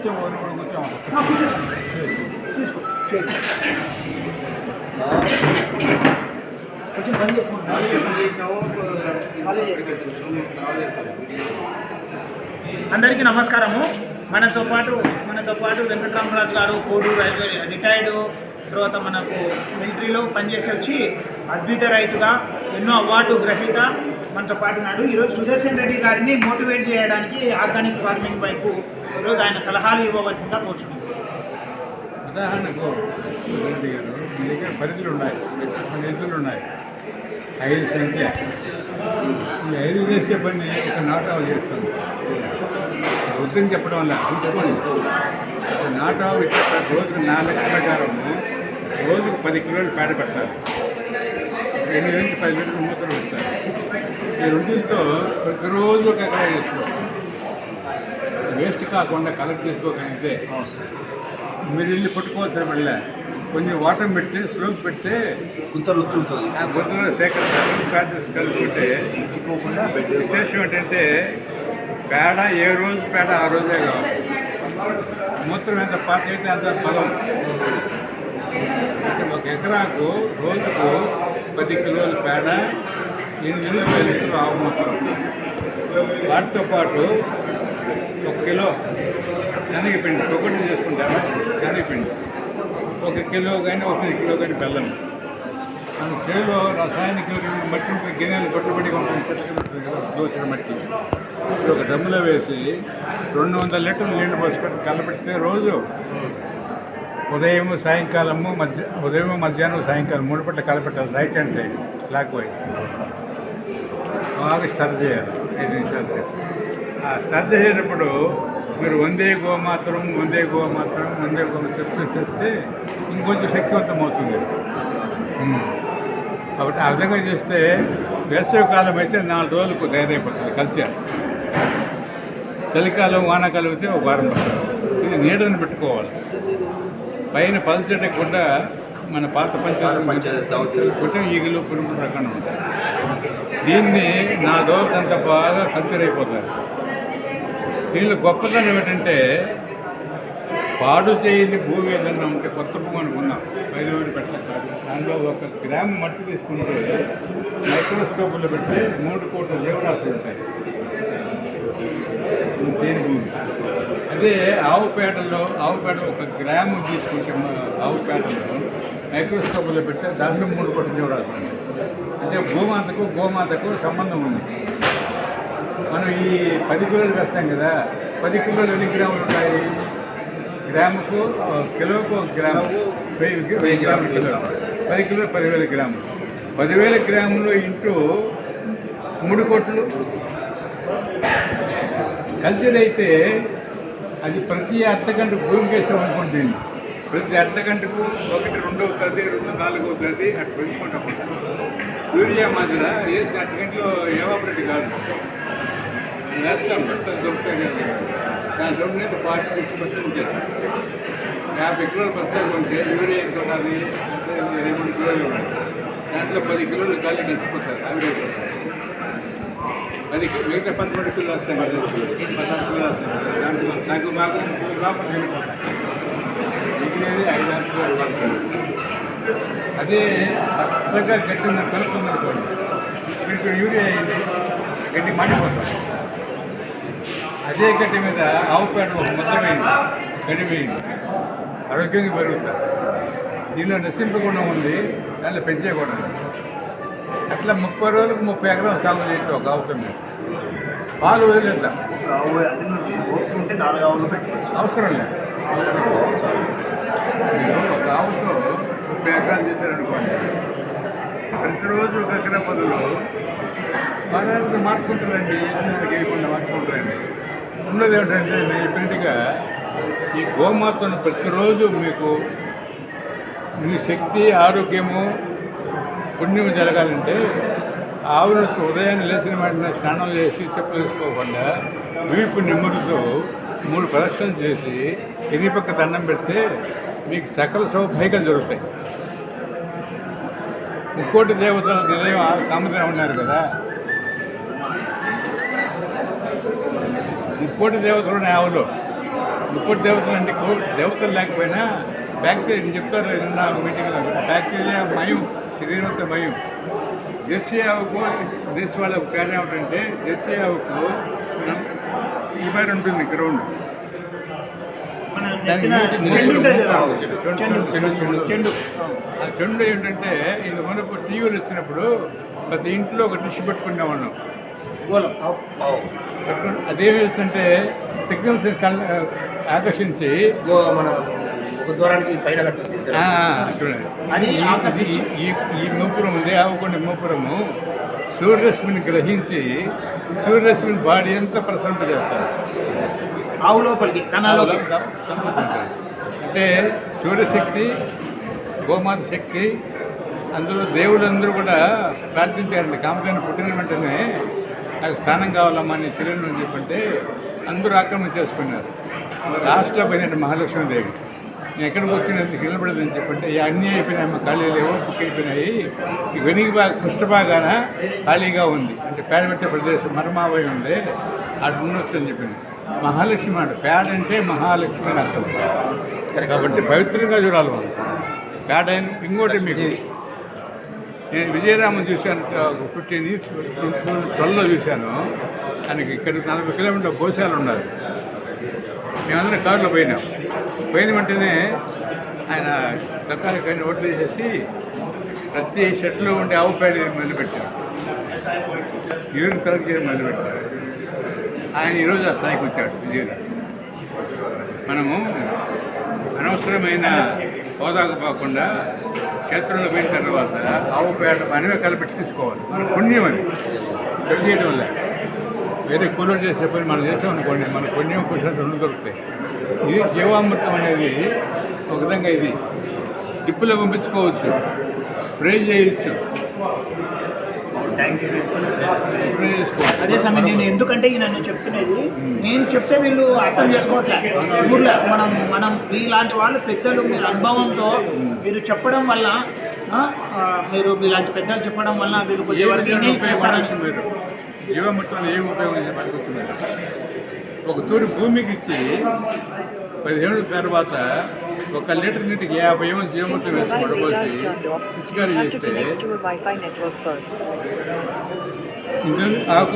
అందరికీ నమస్కారము. మనతో పాటు వెంకటరామరాజు గారు కోడూరు రైల్వే రిటైర్డ్, తర్వాత మనకు మిలిటరీలో పనిచేసి వచ్చి అద్భుత రైతుగా ఎన్నో అవార్డు గ్రహీత మనతో పాటు ఉన్నాడు. ఈరోజు సుదర్శన్ రెడ్డి గారిని మోటివేట్ చేయడానికి ఆర్గానిక్ ఫార్మింగ్ వైపు ఈరోజు ఆయన సలహాలు ఇవ్వవలసిందిగా కోరుచున్నాం. ఉదాహరణకు రెడ్డి గారు మీ దగ్గర పరిధులు ఉన్నాయి, నిధులు ఉన్నాయి, 5 సంఖ్య. ఈ 5 చేసే పని ఒక నాటావు చేస్తుంది. వద్దని చెప్పడం వల్ల ఉంచుకొని నాటావు ఇచ్చే రోజుకు 4 ప్రకారం రోజుకు 10 కిలోలు పేడ పెట్టాలి. 8 నుంచి 10 లీటర్లు మూతలు వస్తారు. ఈ రెండింటితో ప్రతిరోజు ఒక ఎకరా చేసుకోవాలి. వేస్ట్ కాకుండా కలెక్ట్ చేసుకోగలిగితే మీరు ఇల్లు పట్టుకోవాల్సిన వెళ్ళా కొంచెం వాటర్ పెడితే స్లోప్ పెడితే గుంతలు వచ్చి ఉంటుంది. ఆ గుంతలో సేకరించాలి. ప్యాడ్ కలిపితే ఎక్కువకుండా విశేషం ఏంటంటే పేడ ఏ రోజు పేడ ఆ రోజే కావాలి. మూత్రం ఎంత పాత అయితే అంత బలం. ఒక ఎకరాకు రోజుకు 10 కిలోల పేడ, 8 లీటర్లు ఆవు మూత్రం. వాటితో పాటు 1 కిలో శనగపిండి ఒకటి చేసుకుంటారా, శనగపిండి 1 కిలో కానీ 1 కిలో కానీ బెల్లం. మన చేలో రసాయనిక మట్టి గిన్నెలు కొట్టుబడి ఉంటుంది, చెట్టు ఉంటుంది కదా, దోచిన మట్టి. ఒక డ్రమ్ములో వేసి 200 లీటర్లు నీళ్లు పోసుకొని కలపెడితే రోజు ఉదయం మధ్యాహ్నం సాయంకాలం 3 పూటలు కలపెట్టాలి. రైట్ హ్యాండ్ సైడ్ లేకపోయి బాగా స్టర్ చేయాలి 5 నిమిషాల సేపు. ఆ స్టర్ చేసేటప్పుడు మీరు వందే గోమాత్రం చెప్తూ చేస్తే ఇంకొంచెం శక్తివంతం అవుతుంది. కాబట్టి ఆ విధంగా చేస్తే వేసవికాలం అయితే 4 రోజులకు తయారైపోతుంది కల్చర్. చలికాలం వానాకాలం అయితే 1 వారం పడుతుంది. ఇది నీడని పెట్టుకోవాలి. పైన పల్చటకుండా మన పాత పంచాయతీ ఈగలు పురుగులు రకాలు ఉంటాయి. దీన్ని 4 రోజులంతా బాగా కల్చర్ అయిపోతారు. దీనిలో గొప్పతనం ఏంటంటే పాడు చేయని భూమి ఏదన్నా ఉంటే కొత్త భూమి అనుకున్నాం 5,000 పెట్టలేదు. దాంట్లో 1 గ్రాము మట్టి తీసుకుంటే మైక్రోస్కోప్లో పెడితే 3 కోట్ల జీవరాశులు ఉంటాయి దేని భూమి. అదే ఆవు పేడలో 1 గ్రాము తీసుకుంటే ఆవు పేడలో మైక్రోస్కోప్లో పెడితే దాంట్లో 3 కోట్ల జీవరాశులు ఉంటాయి. అంటే గోమాతకు సంబంధం ఉంది. మనం ఈ 10 కిలోలు వేస్తాం కదా, 10 కిలోలు ఎన్ని గ్రాములు ఉంటాయి? గ్రాముకు కిలోకు 1 గ్రాము 1000 గ్రాములు కిలో. 10 కిలోలు 10,000 గ్రాములు. 10,000 గ్రాములు ఇంటూ 3 కోట్లు కల్చర్ అయితే అది ప్రతి అర్ధగంట భూమి వేసాం అనుకోండి. ప్రతి అర్ధగంటకు 1, 2 అవుతుంది, 2, 4 అవుతుంది. అటు పెంచుకుంటాం. యూరియా మాదిర వేసి అర్ధగంటలో ఎవాపరేట్ కాదు. వేస్తాం దొరుకుతాయి కదా. దాని దొరికినట్టు 46% చేస్తాం. 50 కిలోలు బస్తాలు కొంటే యూరియా ఎంత ఉన్నది, 2 కిలోలు ఉన్నాయి. దాంట్లో 10 కిలోలు గాలి కలిసిపోతారు. అవి మిగతా 13 కిలోలు వస్తాయి కదా, 16 కిలోలు వస్తాయి కదా. దాంట్లో సగం భాగం లోపల వెళ్ళిపోతాయి. మిగిలినది 5-6 కిలోలు పడుతుంది. అదే చక్కగా గట్టి ఉన్న కలుపుతుందనుకోండి, ఇక్కడ యూరియా అయ్యింది, గట్టి మండిపోతాం. అదే గడ్డి మీద ఆవు పేడ ఒక ముద్ద వేయండి, గడ్డి వేయండి, ఆరోగ్యంగా పెరుగుతారు. దీనిలో నశింపకుండా ఉంది, దాంట్లో పెంచేయకూడదు. అట్లా 30 రోజులకు 30 ఎకరాలు సాగు చేస్తే ఒక ఆవుతో మీద పాలు వదిలేద్దాం. ఉంటే 4 ఆవులు పెట్టుకోవచ్చు. అవసరం లేదు. ఒక ఆవుతో 30 ఎకరాలు చేశారనుకోండి, ప్రతిరోజు 1 ఎకరా బదులు వారానికి మార్చుకుంటారండి. మనకి వేయకుండా మార్చుకుంటారండి. ఉన్నది ఏమిటంటే నేను చెప్పినట్టుగా ఈ గోమాతను ప్రతిరోజు మీకు మీ శక్తి, ఆరోగ్యము, పుణ్యం జరగాలంటే ఆవును ఉదయాన్నే లేచిన వెంటనే స్నానం చేసి చెప్పులు వేసుకోకుండా వీపు నిమ్ముడుతో 3 ప్రదక్షిణలు చేసి ఎనిపక్క దండం పెడితే మీకు సకల సౌభాగ్యాలు జరుగుతాయి. 3 కోటి దేవతల నిలయం కామదేవ ఉన్నారు కదా, 3 కోటి దేవతలు ఉన్నాయి ఆవులో. ముక్కుడు దేవతలు అంటే దేవతలు లేకపోయినా బ్యాక్టీరియా నేను చెప్తాడు నిన్న మీటింగ్లో బ్యాక్టీరియా మయం శరీరంతో మయం. జెర్సీ ఆవుకు దేశ వాళ్ళకు తేడా ఏమిటంటే జెర్సీ ఆవుకు ఈ మరి ఉంటుంది గ్రౌండ్, మన నెత్తిన చెండు ఉంటుంది కదా, చెండు. ఆ చెండు ఏంటంటే ఇది మనకు టీవీలు వచ్చినప్పుడు ప్రతి ఇంట్లో ఒక డిష్ పెట్టుకునేవాళ్ళం. గోళం. అదేమి అంటే సిగ్నల్స్ ఆకర్షించి మన ఒక ద్వారానికి పైన కట్టుకుంది. చూడండి, అది ఆకర్షించి ఈ మూపురం ఉంది ఆవుకొండ మూపురము సూర్యరశ్మిని గ్రహించి సూర్యరశ్మిని బాడీ అంతా ప్రసంత చేస్తారు. ఆవు లోపలికి కణాలోకి. అంటే సూర్యశక్తి, గోమాత శక్తి, అందులో దేవుళ్ళందరూ కూడా ప్రార్థించారండి. కామధేను పుట్టిన వెంటనే నాకు స్థానం కావాలమ్మా నీ శరీరం అని చెప్పంటే అందరూ ఆక్రమణ చేసుకున్నారు. లాస్ట్లో పోయినట్టు మహాలక్ష్మీదేవి నేను ఎక్కడికి వచ్చినందుకు నిలబడదని చెప్పంటే అన్నీ అయిపోయినాయి, మా ఖాళీలు ఏవో బుక్ అయిపోయినాయి, ఈ వెనుక పృష్ఠభాగాన ఖాళీగా ఉంది అంటే పేడ పెట్టే ప్రదేశం మరమావై ఉంది, అటు ఉండొచ్చు అని చెప్పింది. మహాలక్ష్మి మాట పేడ అంటే మహాలక్ష్మి అని అర్థం. కాబట్టి పవిత్రంగా చూడాలి మనం పేడ. ఇంకోటి మీకు నేను విజయరామన్ చూశాను, 15 years 12లో చూశాను. ఆయనకి ఇక్కడ 40 కిలోమీటర్ల గోశాలు ఉండాలి. మేమందరం కారులో పోయిన వెంటనే ఆయన చక్కాలకి ఓట్లు వేసేసి ప్రతి షర్ట్లో ఉండే ఆవు పేడ మొదలుపెట్టారు, యూరిన్ కలెక్ట్ చేయడం మొదలుపెట్టారు. ఆయన ఈరోజు ఆ స్థాయికి వచ్చాడు విజయరామ్. మనము అనవసరమైన హోదాకు పోకుండా క్షేత్రంలో పోయిన తర్వాత ఆవు పేడ మనమే కలిపెట్టి తీసుకోవాలి. మన పుణ్యం అది చెడు చేయడం వల్ల. వేరే కూలర్ చేసే పని మనం చేసామనుకోండి మన పుణ్యం కుషాలు రెండు దొరుకుతాయి. ఇది జీవామృతం అనేది ఒక విధంగా ఇది డిప్పులో పంపించుకోవచ్చు, స్ప్రే చేయొచ్చు, స్ప్రే చేసుకోవచ్చు. అదే సమయం నేను ఎందుకంటే నన్ను చెప్తున్నది నేను చెప్తే వీళ్ళు అర్థం చేసుకోవట్లే. ఊర్లో మనం ఇలాంటి వాళ్ళు పెద్దలు మీ అనుభవంతో మీరు చెప్పడం వల్ల మీరు ఇలాంటి పెద్దలు చెప్పడం వల్ల వీళ్ళు కొద్ది వరకు చేస్తారని. జీవామృతం ఏం ఉపయోగించి పట్టుకొస్తున్నారు? ఒక తూరి భూమికి ఇచ్చి 10 ఏళ్ళ తర్వాత 1 లీటర్ నీటికి 50 ఏమో జీవామృతం వేసి పడబోసి పిచికారీ చేస్తే ఇందులో ఆకు